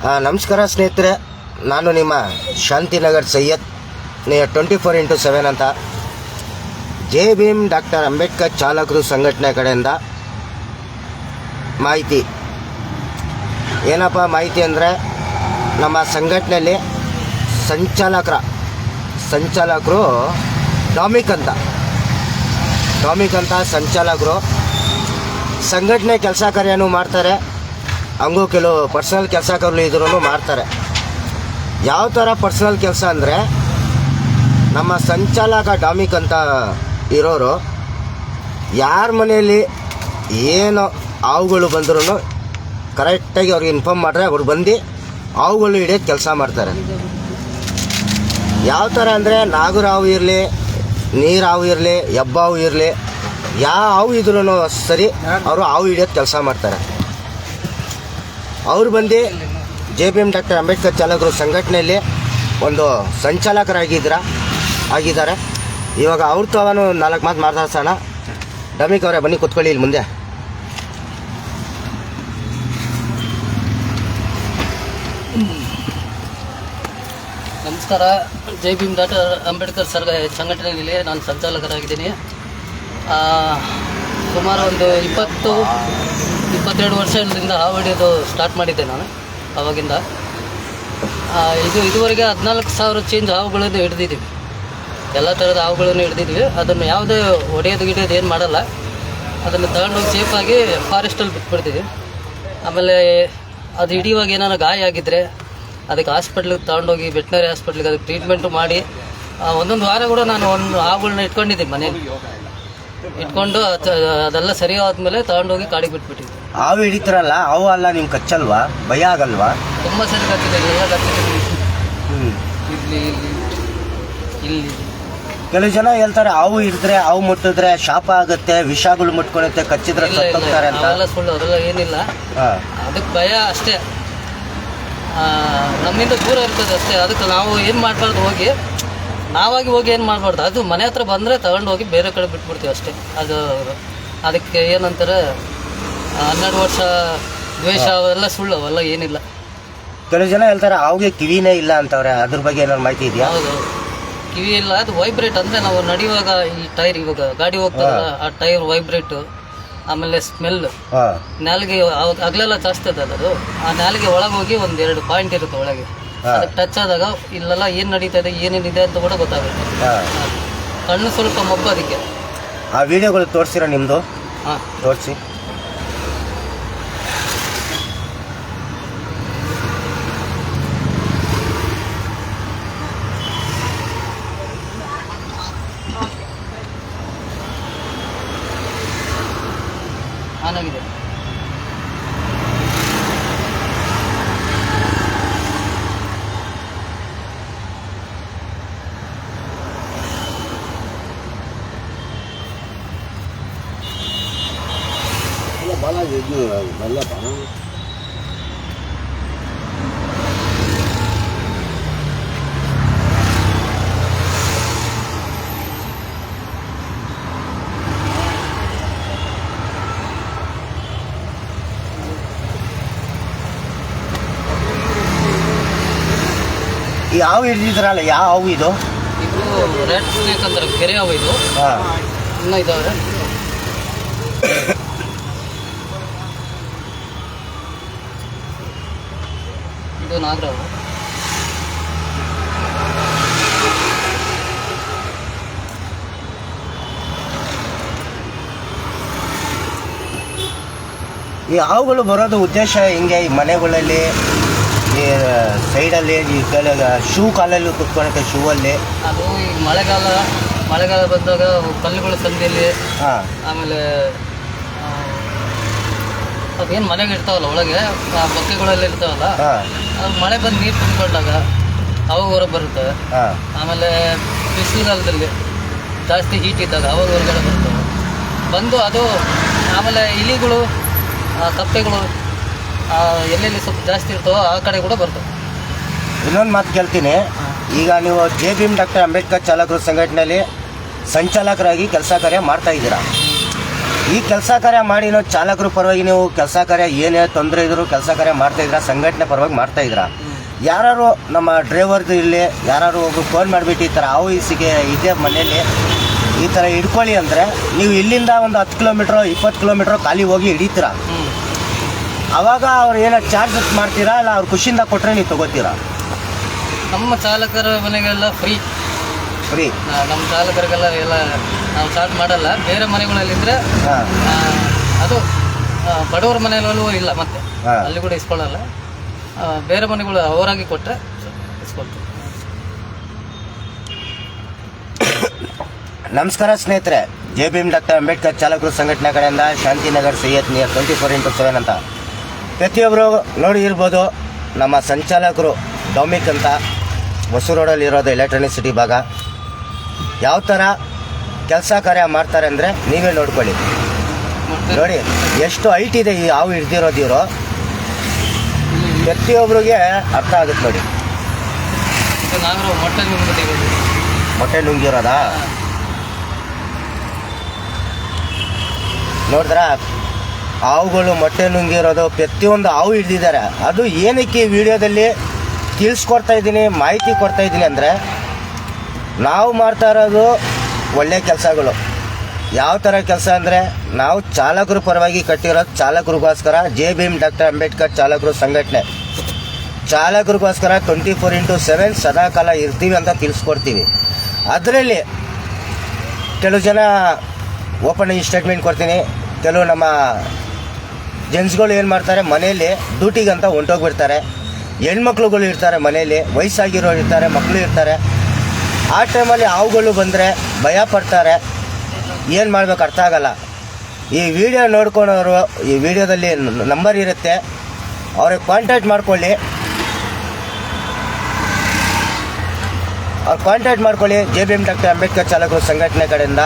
ನಮಸ್ಕಾರ ಸ್ನೇಹಿತರೆ, ನಾನು ನಿಮ್ಮ ಶಾಂತಿನಗರ್ ಸೈಯದ್ 24x7 ಅಂತ ಜೆ ಭೀಮ್ ಡಾಕ್ಟರ್ ಅಂಬೇಡ್ಕರ್ ಚಾಲಕರು ಸಂಘಟನೆ ಕಡೆಯಿಂದ ಮಾಹಿತಿ. ಏನಪ್ಪ ಮಾಹಿತಿ ಅಂದರೆ, ನಮ್ಮ ಸಂಘಟನೆಯಲ್ಲಿ ಸಂಚಾಲಕರು ಟಾಮಿಕ್ ಅಂತ ಸಂಚಾಲಕರು ಸಂಘಟನೆ ಕೆಲಸ ಕಾರ್ಯನೂ ಮಾಡ್ತಾರೆ. ಹಂಗೂ ಕೆಲವು ಪರ್ಸನಲ್ ಕೆಲಸ ಕಾರ್ಯ ಇದ್ರೂ ಮಾಡ್ತಾರೆ. ಯಾವ ಥರ ಪರ್ಸನಲ್ ಕೆಲಸ ಅಂದರೆ, ನಮ್ಮ ಸಂಚಾಲಕ ಟಾಮಿಕ್ ಅಂತ ಇರೋರು ಯಾರ ಮನೆಯಲ್ಲಿ ಏನು ಹಾವುಗಳು ಬಂದ್ರೂ ಕರೆಕ್ಟಾಗಿ ಅವ್ರಿಗೆ ಇನ್ಫಾರ್ಮ್ ಮಾಡ್ರೆ ಅವ್ರು ಬಂದು ಹಾವುಗಳು ಹಿಡಿಯೋದು ಕೆಲಸ ಮಾಡ್ತಾರೆ. ಯಾವ ಥರ ಅಂದರೆ, ನಾಗರ ಹಾವು ಇರಲಿ, ನೀರು ಹಾವು ಇರಲಿ, ಹೆಬ್ಬ ಹಾವು ಇರಲಿ, ಯಾವ ಹಾವು ಇದ್ರೂ ಸರಿ ಅವರು ಹಾವು ಹಿಡಿಯೋದು ಕೆಲಸ ಮಾಡ್ತಾರೆ. ಅವ್ರು ಬಂದು ಜೆ ಭೀಮ್ ಡಾಕ್ಟರ್ ಅಂಬೇಡ್ಕರ್ ಚಾಲಕರು ಸಂಘಟನೆಯಲ್ಲಿ ಒಂದು ಸಂಚಾಲಕರಾಗಿದ್ದಾರೆ. ಇವಾಗ ಅವ್ರ ತವನು 4 ಮಾತು ಮಾತಾಡ್ಸೋಣ. ಡಮಿಕ್ ಅವರೇ, ಬನ್ನಿ ಕೂತ್ಕೊಳ್ಳಿ ಇಲ್ಲಿ ಮುಂದೆ. ನಮಸ್ಕಾರ. ಜೈ ಭೀಮ್ ಡಾಕ್ಟರ್ ಅಂಬೇಡ್ಕರ್ ಸಂಘಟನೆಯಲ್ಲಿ ನಾನು ಸಂಚಾಲಕರಾಗಿದ್ದೀನಿ. ಸುಮಾರು ಒಂದು 22 ವರ್ಷದಿಂದ ಹಾವು ಹಿಡಿಯೋದು ಸ್ಟಾರ್ಟ್ ಮಾಡಿದ್ದೆ ನಾನು. ಆವಾಗಿಂದ ಇದುವರೆಗೆ 14,000 ಚೇಂಜ್ ಹಾವುಗಳನ್ನು ಹಿಡಿದಿದ್ದೀವಿ. ಎಲ್ಲ ಥರದ ಹಾವುಗಳನ್ನು ಹಿಡಿದಿದ್ವಿ. ಅದನ್ನು ಯಾವುದೇ ಹೊಡೆಯೋದು ಗಿಡಿಯೋದು ಏನು ಮಾಡಲ್ಲ. ಅದನ್ನು ತಗೊಂಡೋಗಿ ಸೇಫಾಗಿ ಫಾರೆಸ್ಟಲ್ಲಿ ಬಿಟ್ಬಿಡ್ತೀವಿ. ಆಮೇಲೆ ಅದು ಹಿಡಿಯುವಾಗ ಏನಾರು ಗಾಯ ಆಗಿದ್ದರೆ ಅದಕ್ಕೆ ಹಾಸ್ಪಿಟ್ಲಿಗೆ ತಗೊಂಡೋಗಿ ವೆಟ್ನರಿ ಹಾಸ್ಪಿಟ್ಲಿಗೆ ಅದಕ್ಕೆ ಟ್ರೀಟ್ಮೆಂಟು ಮಾಡಿ ಒಂದೊಂದು ವಾರ ಕೂಡ ನಾನು ಒಂದು ಹಾವುಗಳನ್ನ ಇಟ್ಕೊಂಡಿದ್ದೀನಿ ಮನೇಲಿ. ಇಟ್ಕೊಂಡು ಅದೆಲ್ಲ ಸರಿ ಆದಮೇಲೆ ತಗೊಂಡೋಗಿ ಕಾಡಿಗೆ ಬಿಟ್ಬಿಟ್ಟಿದ್ವಿ. ಹಾವು ಹಿಡಿತಾರಲ್ಲ, ಹಾವು ಅಲ್ಲ ನಿಮ್ಗೆ ಕಚ್ಚಲ್ವಾ? ಭಯ ಆಗಲ್ವಾ? ತುಂಬ ಸರಿ ಕಚ್ಚಿದೆ, ಎಲ್ಲ ಕಚ್ಚಿದೆ. ಇಲ್ಲಿ ಕೆಲವು ಜನ ಹೇಳ್ತಾರೆ ಹಾವು ಹಿಡಿದ್ರೆ, ಹಾವು ಮುಟ್ಟಿದ್ರೆ ಶಾಪ ಆಗುತ್ತೆ, ವಿಷಗಳು ಮುಟ್ಕೊಳುತ್ತೆ, ಕಚ್ಚಿದ್ರೆ ಸತ್ತೋಗ್ತಾರೆ ಅಂತ. ಅವೆಲ್ಲ ಸುಳ್ಳು, ಅದೆಲ್ಲ ಏನಿಲ್ಲ. ಅದಕ್ಕೆ ಭಯ ಅಷ್ಟೇ, ನಮ್ಮಿಂದ ದೂರ ಇರ್ತದೆ ಅಷ್ಟೇ. ಅದಕ್ಕೆ ನಾವು ಏನು ಮಾಡಬಾರ್ದು, ನಾವಾಗಿ ಹೋಗಿ ಏನು ಮಾಡಬಾರ್ದು. ಅದು ಮನೆ ಹತ್ರ ಬಂದರೆ ತಗೊಂಡು ಹೋಗಿ ಬೇರೆ ಕಡೆ ಬಿಟ್ಬಿಡ್ತೀವಿ ಅಷ್ಟೇ. ಅದಕ್ಕೆ ಏನಂತಾರೆ 12 ವರ್ಷ ದ್ವೇಷ ಅವೆಲ್ಲ ಸುಳ್ಳು, ಅವೆಲ್ಲ ಏನಿಲ್ಲ. ಕೆಲವು ಜನ ಹೇಳ್ತಾರೆ ಹಾವಿಗೆ ಕಿವಿನೇ ಇಲ್ಲ ಅಂತವ್ರೆ, ಅದ್ರ ಬಗ್ಗೆ ಏನಾದ್ರು ಮಾಹಿತಿ ಇದೆಯಾ? ಹೌದು, ಕಿವಿ ಇಲ್ಲ. ಅದು ವೈಬ್ರೇಟ್ ಅಂದರೆ ನಾವು ನಡೆಯುವಾಗ ಈ ಟೈರ್, ಇವಾಗ ಗಾಡಿ ಹೋಗ್ತದಲ್ಲ ಆ ಟೈರ್ ವೈಬ್ರೇಟು, ಆಮೇಲೆ ಸ್ಮೆಲ್, ನಾಲಿಗೆ ಹಗಲೆಲ್ಲ ಜಾಸ್ತಿ ಅದು. ಆ ನಾಲಿಗೆ ಒಳಗೆ ಹೋಗಿ 1-2 ಪಾಯಿಂಟ್ ಇರುತ್ತೆ ಒಳಗೆ. ಅದಕ್ಕೆ ಟಚ್ ಆದಾಗ ಇಲ್ಲೆಲ್ಲ ಏನು ನಡೀತಾ ಇದೆ, ಏನೇನಿದೆ ಅಂತ ಕೂಡ ಗೊತ್ತಾಗುತ್ತೆ. ಕಣ್ಣು ಸ್ವಲ್ಪ ಮಬ್ಬು ಅದಕ್ಕೆ. ಆ ವಿಡಿಯೋಗಳು ತೋರಿಸಿರ ನಿಮ್ಮದು? ಹಾಂ, ತೋರಿಸಿ. ಆನಾಗಿದೆ. ಈ ಹಾವು ಹಿಡಿದಿದ್ರಲ್ಲ, ಯಾವ ಹಾವು ಇದು? ಇದು ರೆಡ್ ಸ್ನೇಕ್ ಅಂದ್ರೆ ಕೆರೆ ಹಾವು ಇದು. ಇನ್ನೂ ಇದಾವೆ. ಇದು ನಾಗರ ಹಾವು. ಈ ಹಾವುಗಳು ಬರೋದು ಉದ್ದೇಶ ಹಿಂಗೆ, ಈ ಮನೆಗಳಲ್ಲಿ, ಈ ಸೈಡಲ್ಲಿ, ಈ ಶೂ ಕಾಲಲ್ಲಿ ಕುತ್ಕೊಳಕ್ಕೆ, ಶೂ ಅಲ್ಲಿ. ಅದು ಈ ಮಳೆಗಾಲ ಬಂದಾಗ ಕಲ್ಲುಗಳ ಸಂದಿಯಲ್ಲಿ, ಆಮೇಲೆ ಅದೇನು ಮನೆಗೆ ಇರ್ತಾವಲ್ಲ ಒಳಗೆ, ಆ ಬೊಕ್ಕೆಗಳಲ್ಲಿ ಇರ್ತಾವಲ್ಲ, ಅದು ಮಳೆ ಬಂದು ನೀರು ತುಂಬಿಕೊಂಡಾಗ ಅವಾಗ ಹೊರಗೆ ಬರುತ್ತೆ. ಆಮೇಲೆ ಬಿಸಿಲುಗಾಲದಲ್ಲಿ ಜಾಸ್ತಿ ಹೀಟ್ ಇದ್ದಾಗ ಅವಾಗ ಹೊರಗಡೆ ಬರ್ತವೆ ಬಂದು. ಅದು ಆಮೇಲೆ ಇಲಿಗಳು, ಕಪ್ಪೆಗಳು ಎಲ್ಲೆಲ್ಲಿ ಸ್ವಲ್ಪ ಜಾಸ್ತಿ ಇರ್ತವೋ ಆ ಕಡೆ ಕೂಡ ಬರ್ತವೆ. ಇನ್ನೊಂದು ಮಾತು ಕೇಳ್ತೀನಿ. ಈಗ ನೀವು ಜೆ ಭೀಮ್ ಡಾಕ್ಟರ್ ಅಂಬೇಡ್ಕರ್ ಚಾಲಕರು ಸಂಘಟನೆಯಲ್ಲಿ ಸಂಚಾಲಕರಾಗಿ ಕೆಲಸ ಕಾರ್ಯ ಮಾಡ್ತಾ ಇದ್ದೀರಾ. ಈ ಕೆಲಸ ಕಾರ್ಯ ಮಾಡಿ ನಾವು ಚಾಲಕರ ಪರವಾಗಿ ನೀವು ಕೆಲಸ ಕಾರ್ಯ ಏನೇ ತೊಂದರೆ ಇದ್ರು ಕೆಲಸ ಕಾರ್ಯ ಮಾಡ್ತಾಯಿದ್ರ, ಸಂಘಟನೆ ಪರವಾಗಿ ಮಾಡ್ತಾಯಿದ್ರ. ಯಾರು ನಮ್ಮ ಡ್ರೈವರ್ದು ಇಲ್ಲಿ ಯಾರು ಒಬ್ರು ಫೋನ್ ಮಾಡಿಬಿಟ್ಟು ಈ ಥರ ಹಾವು ಈಸಿಗೆ ಇದೇ ಮನೇಲಿ ಈ ಥರ ಹಿಡ್ಕೊಳ್ಳಿ ಅಂದರೆ ನೀವು ಇಲ್ಲಿಂದ ಒಂದು 10 ಕಿಲೋಮೀಟ್ರು 20 ಕಿಲೋಮೀಟ್ರು ಖಾಲಿ ಹೋಗಿ ಹಿಡಿತೀರ. ಆವಾಗ ಅವ್ರು ಏನೋ ಚಾರ್ಜ್ ಮಾಡ್ತೀರಾ ಇಲ್ಲ ಅವ್ರು ಖುಷಿಯಿಂದ ಕೊಟ್ಟರೆ ನೀವು ತೊಗೋತೀರಾ? ನಮ್ಮ ಚಾಲಕರ ಮನೆಗೆಲ್ಲ ಫ್ರೀ. ನಮ್ಮ ಚಾಲಕರಿಗೆಲ್ಲ ಎಲ್ಲ ನಾವು ಚಾರ್ಜ್ ಮಾಡಲ್ಲ. ಬೇರೆ ಮನೆಗಳಲ್ಲಿದ್ದರೆ ಅದು ಬಡವರ ಮನೆಯಲ್ಲೂ ಇಲ್ಲ, ಮತ್ತೆ ಅಲ್ಲಿ ಕೂಡ ಇಸ್ಕೊಳ್ಳಲ್ಲ. ಬೇರೆ ಮನೆಗಳು ಅವರಾಗಿ ಕೊಟ್ಟರೆ ಇಸ್ಕೊಳ್ತೀವಿ. ನಮಸ್ಕಾರ ಸ್ನೇಹಿತರೆ, J B M doctor Ambedkar ಚಾಲಕರು ಸಂಘಟನೆ ಕಡೆಯಿಂದ ಶಾಂತಿನಗರ್ ಸೈಯದ್ ನಿಯರ್ 24x7 ಅಂತ ಪ್ರತಿಯೊಬ್ಬರು ನೋಡಿ ಇರ್ಬೋದು. ನಮ್ಮ ಸಂಚಾಲಕರು ಡೊಮಿಕ್ ಅಂತ ಹೊಸೂರು ರೋಡಲ್ಲಿ ಇರೋದು ಎಲೆಕ್ಟ್ರಾನಿಕ್ ಸಿಟಿ ಭಾಗ. ಯಾವ ಥರ ಕೆಲಸ ಕಾರ್ಯ ಮಾಡ್ತಾರೆ ಅಂದರೆ ನೀವೇ ನೋಡ್ಕೊಳ್ಳಿ. ನೋಡಿ ಎಷ್ಟು ಹೈಟ್ ಇದೆ ಈ ಹಾವು ಹಿಡ್ದಿರೋದು. ಇವರು ಪ್ರತಿಯೊಬ್ಬರಿಗೆ ಅರ್ಥ ಆಗುತ್ತೆ ನೋಡಿ. ಮೊಟ್ಟೆ ನುಂಗಿರೋದಾ ನೋಡಿದ್ರ? ಹಾವುಗಳು ಮೊಟ್ಟೆ ನುಂಗಿರೋದು ಪ್ರತಿಯೊಂದು ಹಾವು ಹಿಡ್ದಿದ್ದಾರೆ. ಅದು ಏನಕ್ಕೆ ಈ ವಿಡಿಯೋದಲ್ಲಿ ತಿಳಿಸ್ಕೊಡ್ತಾ ಇದ್ದೀನಿ, ಮಾಹಿತಿ ಕೊಡ್ತಾ ಇದ್ದೀನಿ ಅಂದರೆ, ನಾವು ಮಾಡ್ತಾ ಇರೋದು ಒಳ್ಳೆಯ ಕೆಲಸಗಳು. ಯಾವ ಥರ ಕೆಲಸ ಅಂದರೆ, ನಾವು ಚಾಲಕರ ಪರವಾಗಿ ಕಟ್ಟಿರೋದು ಚಾಲಕರಿಗೋಸ್ಕರ J B M doctor Ambedkar ಚಾಲಕರು ಸಂಘಟನೆ. ಚಾಲಕರಿಗೋಸ್ಕರ 24x7 ಸದಾಕಾಲ ಇರ್ತೀವಿ ಅಂತ ತಿಳಿಸ್ಕೊಡ್ತೀವಿ. ಅದರಲ್ಲಿ ಕೆಲವು ಜನ ಓಪನ್ ಆಗಿ ಸ್ಟೇಟ್ಮೆಂಟ್ ಕೊಡ್ತೀನಿ. ಕೆಲವು ನಮ್ಮ ಜೆಂಟ್ಸ್ಗಳು ಏನು ಮಾಡ್ತಾರೆ, ಮನೆಯಲ್ಲಿ ಡ್ಯೂಟಿಗಂತ ಹೊಂಟೋಗ್ಬಿಡ್ತಾರೆ. ಹೆಣ್ಮಕ್ಳುಗಳು ಇರ್ತಾರೆ ಮನೆಯಲ್ಲಿ, ವಯಸ್ಸಾಗಿರೋರು ಇರ್ತಾರೆ, ಮಕ್ಕಳು ಇರ್ತಾರೆ. ಆ ಟೈಮಲ್ಲಿ ಹಾವುಗಳು ಬಂದರೆ ಭಯ ಪಡ್ತಾರೆ. ಏನು ಮಾಡ್ಬೇಕು ಅರ್ಥ ಆಗಲ್ಲ. ಈ ವಿಡಿಯೋ ನೋಡ್ಕೊಳೋರು ಈ ವಿಡಿಯೋದಲ್ಲಿ ನಂಬರ್ ಇರುತ್ತೆ, ಅವ್ರಿಗೆ ಕಾಂಟ್ಯಾಕ್ಟ್ ಮಾಡ್ಕೊಳ್ಳಿ. J B M doctor Ambedkar ಚಾಲಕರು ಸಂಘಟನೆ ಕಡೆಯಿಂದ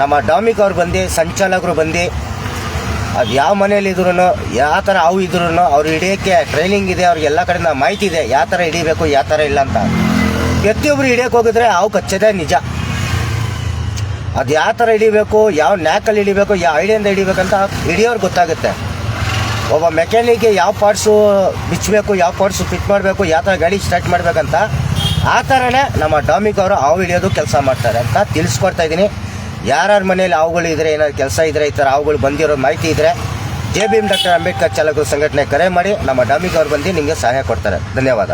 ನಮ್ಮ ಡಾಮಿಕ್ ಅವ್ರು ಬಂದು, ಸಂಚಾಲಕರು ಬಂದು, ಅದು ಯಾವ ಮನೇಲಿದ್ರು ಯಾವ ಥರ ಹಾವು ಇದ್ರೂ ಅವ್ರು ಹಿಡಿಯೋಕ್ಕೆ ಟ್ರೈನಿಂಗ್ ಇದೆ. ಅವ್ರಿಗೆ ಎಲ್ಲ ಕಡೆಯಿಂದ ಮಾಹಿತಿ ಇದೆ, ಯಾವ ಥರ ಹಿಡಿಬೇಕು ಯಾವ ಥರ ಇಲ್ಲ ಅಂತ. ಪ್ರತಿಯೊಬ್ಬರು ಹಿಡಿಯೋಕ್ಕೆ ಹೋಗಿದ್ರೆ ಹಾವು ಕಚ್ಚೋದೇ ನಿಜ. ಅದು ಯಾವ ಥರ ಹಿಡಿಬೇಕು, ಯಾವ ನ್ಯಾಕಲ್ಲಿ ಹಿಡಿಬೇಕು, ಯಾವ ಐಡಿಯಿಂದ ಹಿಡಿಬೇಕಂತ ಹಿಡಿಯೋರು ಗೊತ್ತಾಗುತ್ತೆ. ಒಬ್ಬ ಮೆಕ್ಯಾನಿಕ್ಗೆ ಯಾವ ಪಾರ್ಟ್ಸು ಬಿಚ್ಚಬೇಕು, ಯಾವ ಪಾರ್ಟ್ಸು ಫಿಟ್ ಮಾಡಬೇಕು, ಯಾವ ಥರ ಗಾಡಿ ಸ್ಟಾರ್ಟ್ ಮಾಡಬೇಕಂತ ಆ ಥರನೇ ನಮ್ಮ ಡಾಮಿಕ್ ಅವರು ಹಾವು ಹಿಡಿಯೋದು ಕೆಲಸ ಮಾಡ್ತಾರೆ ಅಂತ ತಿಳಿಸ್ಕೊಡ್ತಾ ಇದ್ದೀನಿ. ಯಾರ್ಯಾರ ಮನೇಲಿ ಹಾವುಗಳು ಇದ್ದರೆ, ಏನಾದ್ರು ಕೆಲಸ ಇದ್ದರೆ, ಈ ಥರ ಹಾವುಗಳು ಬಂದಿರೋ ಮಾಹಿತಿ ಇದ್ದರೆ J B M doctor Ambedkar ಚಾಲಕರು ಸಂಘಟನೆ ಕರೆ ಮಾಡಿ ನಮ್ಮ ಡಾಮಿಕ್ ಅವ್ರು ಬಂದು ನಿಮಗೆ ಸಹಾಯ ಕೊಡ್ತಾರೆ. ಧನ್ಯವಾದ.